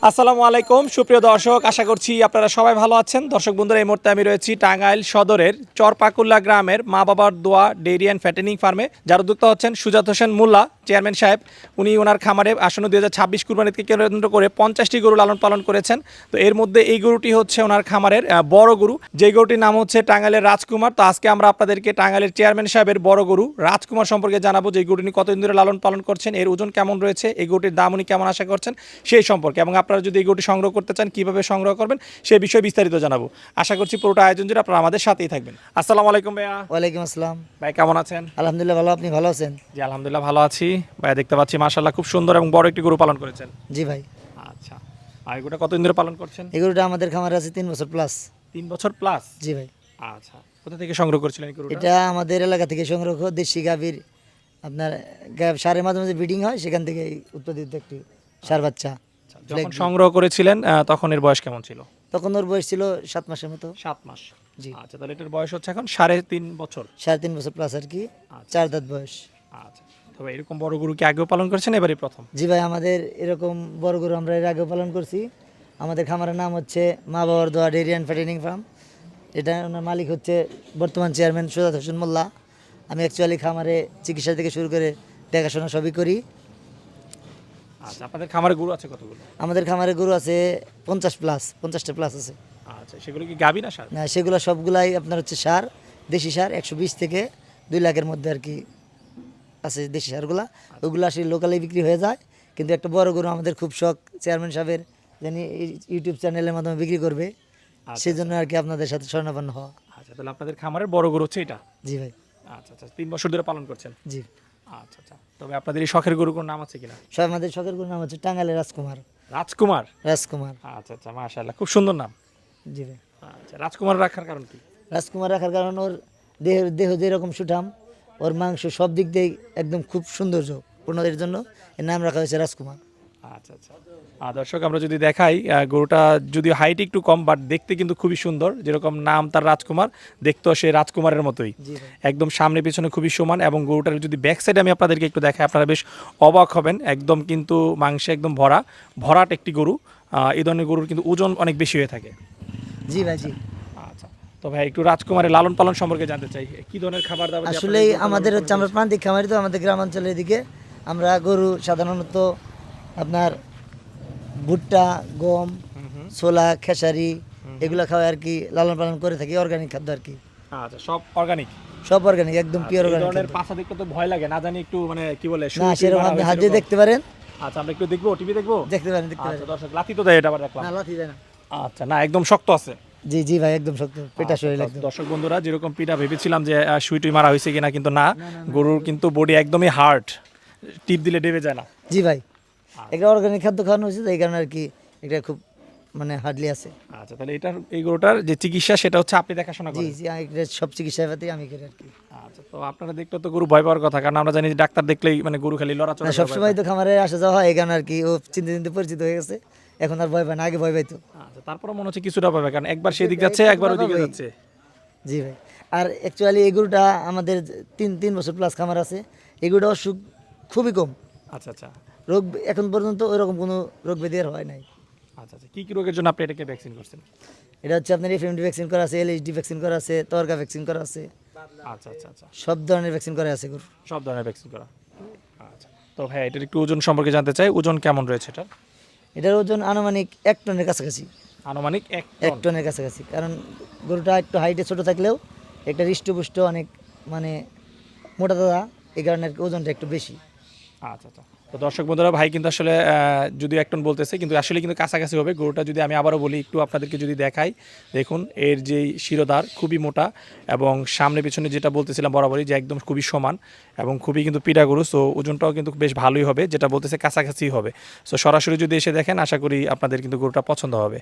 আসসালামু আলাইকুম সুপ্রিয় দর্শক, আশা করছি আপনারা সবাই ভালো আছেন। দর্শক বন্ধুরা, এই মুহূর্তে আমি রয়েছি টাঙ্গাইল সদরের চরপাকুল্লা গ্রামের মা বাবার দোয়া ডেইরি অ্যান্ড ফ্যাটেনিং ফার্মে। যার উদ্যোক্তা হচ্ছেন সুজাত হোসেন মোল্লা চেয়ারম্যান সাহেব। উনি ওনার খামারে আসন্ন 2026 কুরবানিকে কেন্দ্র করে 50টি গরু লালন পালন করেছেন। তো এর মধ্যে এই গরুটি হচ্ছে ওনার খামারের বড় গরু, যে গরুটির নাম হচ্ছে টাঙ্গাইলের রাজকুমার। তো আজকে আমরা আপনাদেরকে টাঙ্গাইলের চেয়ারম্যান সাহেবের বড় গরু রাজকুমার সম্পর্কে জানাবো, যে এই গরুটি কতদিন ধরে লালন পালন করছেন, এর ওজন কেমন রয়েছে, এই গরুটির দাম উনি কেমন আশা করছেন সেই সম্পর্কে, এবং আপনারা যদি এই গরুটি সংগ্রহ করতে চান কিভাবে সংগ্রহ করবেন সে বিষয়ে বিস্তারিত জানাবো। আশা করছি পুরোটা আয়োজন জুড়ে আপনারা আমাদের সাথেই থাকবেন। আসসালামু আলাইকুম ভাইয়া। ওয়ালাইকুম আসসালাম। ভাই কেমন আছেন? আলহামদুলিল্লাহ ভালো, আপনি ভালো আছেন? জি আলহামদুলিল্লাহ ভালো আছি। ভাইয়া দেখতে পাচ্ছি মাশাআল্লাহ খুব সুন্দর এবং বড় একটি গরু পালন করেছেন। জি ভাই। আচ্ছা, আর এই গরুটা কতদিন ধরে পালন করছেন? এই গরুটা আমাদের খামারে আছে 3 বছর প্লাস। 3 বছর প্লাস? জি ভাই। আচ্ছা, কোথা থেকে সংগ্রহ করেছিলেন এই গরুটা? এটা আমাদের এলাকা থেকে সংগ্রহ দেশি গাভীর, আপনার সারের মাঝে মাঝে ব্রিডিং হয়, সেখান থেকে এই উৎপাদিত একটি সার বাচ্চা। আচ্ছা, যখন সংগ্রহ করেছিলেন তখন এর বয়স কেমন ছিল? তখন ওর বয়স ছিল 7 মাসের মতো। 7 মাস? জি। আচ্ছা, তাহলে এটার বয়স হচ্ছে এখন 3.5 বছর। 3.5 বছর প্লাস আর কি। আচ্ছা। 4 দাঁত বয়স। আচ্ছা, তবে এরকম বড় গরু কি আগেও পালন করেছেন, এবারই প্রথম? জি ভাই, আমাদের এরকম বড় গরু আমরা এর আগেও পালন করছি। আমাদের খামারের নাম হচ্ছে মা বাবার দোয়া ডেইরি অ্যান্ড ফ্যাটেনিং ফার্ম। এটা ওনার মালিক হচ্ছে বর্তমান চেয়ারম্যান সুজাত হোসেন মোল্লা। আমি অ্যাকচুয়ালি খামারে চিকিৎসা থেকে শুরু করে দেখাশোনা সবই করি। আচ্ছা, আপনাদের খামারে গরু আছে কতগুলো? আমাদের খামারে গরু আছে 50টা প্লাস আছে। আচ্ছা, সেগুলো কি গাভী না ষাঁড়? না, সেগুলো সবগুলাই আপনার হচ্ছে সার, দেশি সার 120 থেকে 2 লাখের মধ্যে আর কি আছে দেশি সারগুলা। ওইগুলো আসলে লোকালে বিক্রি হয়ে যায়, কিন্তু একটা বড় গরু আমাদের খুব শখ চেয়ারম্যান সাহেবের, জানি ইউটিউব চ্যানেলের মাধ্যমে বিক্রি করবে, সেই জন্য আর কি আপনাদের সাথে স্বর্ণাপন্ন হওয়া। আচ্ছা, তাহলে আপনাদের খামারের বড় গরু হচ্ছে এটা? জি ভাই। আচ্ছা আচ্ছা, 3 বছর ধরে পালন করছেন? জি। আচ্ছা আচ্ছা, তবে আপনাদের এই শখের গরু কোন নাম আছে কিনা? সব আমাদের শখের গরুর নাম হচ্ছে টাঙ্গাইলের রাজকুমার। রাজকুমার? রাজকুমার। আচ্ছা আচ্ছা, মাশাআল্লাহ খুব সুন্দর নাম। জি ভাই। আচ্ছা, রাজকুমার রাখার কারণ কি? রাজকুমার রাখার কারণ ওর দেহ যেরকম সুঠাম, ওর মাংস সব দিক দিয়ে একদম খুব সৌন্দর্য পূর্ণদের জন্য এর নাম রাখা হয়েছে রাজকুমার। আচ্ছা আচ্ছা, দর্শক আমরা যদি দেখাই, গরুটা যদি হাইট একটু কম, বাট দেখতে কিন্তু খুবই সুন্দর। যেরকম নাম তার রাজকুমার, দেখতেও সে রাজকুমারের মতোই। জি ভাই। একদম সামনে পিছনে খুবই সমান, এবং গরুটার যদি ব্যাক সাইডে আমি আপনাদেরকে একটু দেখাই, আপনারা বেশ অবাক হবেন। একদম কিন্তু মাংসে একদম ভরাট একটি গরু। এই ধরনের গরুর কিন্তু ওজন অনেক বেশি হয়ে থাকে। জি ভাই। জি। আচ্ছা, তো ভাই একটু রাজকুমারের লালন পালন সম্পর্কে জানতে চাই, কি ধরনের খাবার দাবার দিয়ে আসলে আপনারা আমাদের লালন হচ্ছে পালন আমরা প্রান্তিক খামারি, তো আমাদের গ্রামাঞ্চলের দিকে আমরা গরু সাধারণত আপনার ভুট্টা, গম, ছোলা, খেসারি এগুলো খাওয়া আর কি লালন পালন করে থাকি, অর্গানিক খাদ্য আর কি। আচ্ছা, সব অর্গানিক? সব অর্গানিক, একদম পিওর এই অর্গানিক। ধরনের পাছা দেখতে তো ভয় লাগে, না জানি একটু মানে কি বলে না, সেরকম আপনি হাত দিয়ে দেখতে পারেন। আচ্ছা, আমরা একটু দেখবো, টিভি দেখবো? দেখতে পারেন। আচ্ছা দর্শক, লাথি তো দেয় এটা আবার দেখলাম। না, লাথি দেয় না। আচ্ছা, না একদম শক্ত আছে? জি জি ভাই, একদম শক্ত, পেটা আচ্ছা, শরীর একদম। দর্শক বন্ধুরা, যেরকম পিঠা ভেবেছিলাম যে সুইটুই মারা হয়েছে কিনা, কিন্তু না, গরুর কিন্তু বডি একদমই হার্ড, টিপ দিলে দেবে যায় না। জি ভাই, এটা অর্গানিক খাদ্য খাওয়ানো হয়েছে, এই কারণে আর কি এটা খুব মানে হার্ডলি আছে। আচ্ছা, তাহলে এই গরুটার যে চিকিৎসা সেটা হচ্ছে আপনি দেখাশোনা জি করেন? জি, এটা সব চিকিৎসা পাতি আমি করি আর কি। আচ্ছা, তো আপনারা দেখলে তো গরু ভয় পাওয়ার কথা, কারণ আমরা জানি যে ডাক্তার দেখলেই মানে গরু খালি লড়াচড়া না, করে ভয় সবসময় পায়। তো খামারে আসা যাওয়া হয়, এই কারণে আর কি ও চিনতে চিনতে পরিচিত হয়ে গেছে, এখন আর ভয় পায় না, আগে ভয় পাইতো। আচ্ছা, তারপরে মনে হচ্ছে কিছুটা পাবে, কারণ একবার সেদিক যাচ্ছে একবার ওইদিকে যাচ্ছে। জি ভাই। আর অ্যাকচুয়ালি এই গরুটা আমাদের তিন বছর প্লাস খামার আছে, এই গরুটা অসুখ খুবই কম। আচ্ছা আচ্ছা রোগ এখন পর্যন্ত ওইরকম কোনো রোগ ব্যাধি আর হয় নাই। আচ্ছা আচ্ছা, কি কি রোগের জন্য আপনি এটাকে ভ্যাকসিন করছেন? এটা হচ্ছে আপনার এফএমডি ভ্যাকসিন করা আছে, এলএইচডি ভ্যাকসিন করা আছে, তরকা ভ্যাকসিন করা আছে, আচ্ছা আচ্ছা আচ্ছা, সব ধরনের ভ্যাকসিন করা আছে গরু। সব ধরনের ভ্যাকসিন করা। আচ্ছা, তো ভাই এটার একটু ওজন সম্পর্কে জানতে চাই, ওজন কেমন রয়েছে এটা? এটার ওজন আনুমানিক 1 টনের কাছাকাছি। আনুমানিক 1 1 টন? টনের কাছাকাছি, কারণ গরুটা একটু হাইটে ছোট থাকলেও একটা হৃষ্টপুষ্ট অনেক মানে মোটা দাদা, এই কারণে আর কি ওজনটা একটু বেশি। আচ্ছা আচ্ছা, তো দর্শক বন্ধুরা, ভাই কিন্তু আসলে যদি 1 টন বলতেছে, কিন্তু আসলে কিন্তু কাছাকাছি হবে। গরুটা যদি আমি আবারও বলি, একটু আপনাদেরকে যদি দেখাই, দেখুন এর যে শিরোধার খুবই মোটা, এবং সামনে পিছনে যেটা বলতেছিলাম বরাবরই যে একদম খুবই সমান, এবং খুবই কিন্তু পিডা গরু। সো ওজনটাও কিন্তু বেশ ভালোই হবে, যেটা বলতেছে কাছাকাছি হবে। সো সরাসরি যদি এসে দেখেন, আশা করি আপনাদের কিন্তু গরুটা পছন্দ হবে।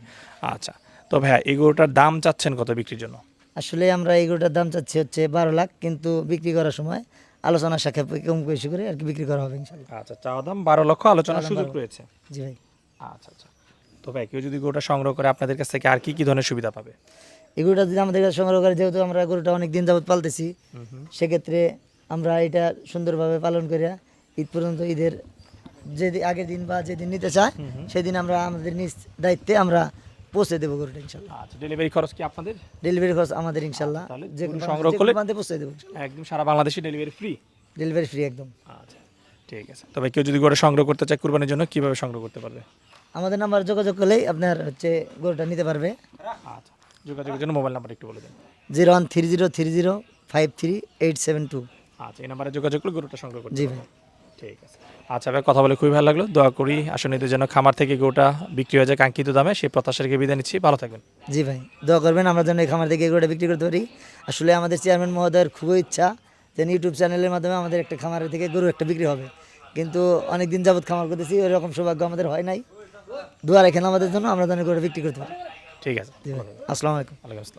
আচ্ছা, তো ভাইয়া এই গরুটার দাম চাচ্ছেন কত বিক্রির জন্য? আসলে আমরা এই গরুটার দাম চাচ্ছি হচ্ছে 12 লাখ, কিন্তু বিক্রি করার সময় আলোচনা সাপেক্ষে কম বেশি করে আর কি বিক্রি করা হবে ইনশাল্লাহ। আচ্ছা, চাওয়া দাম 12 লক্ষ, আলোচনার সুযোগ 12 রয়েছে? জি ভাই। আচ্ছা আচ্ছা, তো ভাই কেউ যদি গরুটা সংগ্রহ করে আপনাদের কাছ থেকে আর কি কি ধরনের সুবিধা পাবে? এই গরুটা যদি আমাদের কাছে সংগ্রহ করে, যেহেতু আমরা গরুটা অনেক দিন যাবত পালতেছি, সেক্ষেত্রে আমরা এটা সুন্দরভাবে পালন করিয়া ঈদ পর্যন্ত, ঈদের যেদিন আগের দিন বা যেদিন নিতে চায় সেদিন আমরা আমাদের নিজ দায়িত্বে আমরা পৌঁছে দেবো গরুটা ইনশাল্লাহ। আচ্ছা, ডেলিভারি খরচ কি আপনাদের? ডেলিভারি খরচ আমাদের ইনশাল্লাহ, তাহলে যে গরু কোনো সংগ্রহ করলে প্রান্তে পৌঁছে দেবো, একদম সারা বাংলাদেশে ডেলিভারি ফ্রি। ডেলিভারি ফ্রি একদম। আচ্ছা, ঠিক আছে। তবে কেউ যদি গরু সংগ্রহ করতে চায় কুরবানির জন্য কিভাবে সংগ্রহ করতে পারবে? আমাদের নাম্বার যোগাযোগ করলেই আপনার হচ্ছে গরুটা নিতে পারবে। আচ্ছা, যোগাযোগের জন্য মোবাইল নাম্বার একটু বলে দেন। 0130305872। আচ্ছা, এই নাম্বারে যোগাযোগ করে গরুটা সংগ্রহ করতে জি পারবে। ভাই। ঠিক আছে। আচ্ছা ভাই, কথা বলে খুবই ভালো লাগলো। দোয়া করি আসনীদের জন্য খামার থেকে গরুটা বিক্রি হয়ে যায় কাঙ্ক্ষিত দামে। সেই প্রত্যাশা রেখে বিদায় নিচ্ছি, ভালো থাকবেন। জি ভাই, দোয়া করবেন আমরা যেন এই খামার থেকে এই গরুটা বিক্রি করতে পারি। আসলে আমাদের চেয়ারম্যান মহোদয়ের খুবই ইচ্ছা যে ইউটিউব চ্যানেলের মাধ্যমে আমাদের একটা খামার থেকে গরু একটা বিক্রি হবে, কিন্তু অনেক দিন যাবত খামার করতেছি, এরকম সৌভাগ্য আমাদের হয় নাই। দোয়া রাখেন আমাদের জন্য, আমরা যেন গরুটা বিক্রি করতে পারি। ঠিক আছে। জি ভাই, আসসালামু আলাইকুম। ওয়ালাইকুম আসসালাম।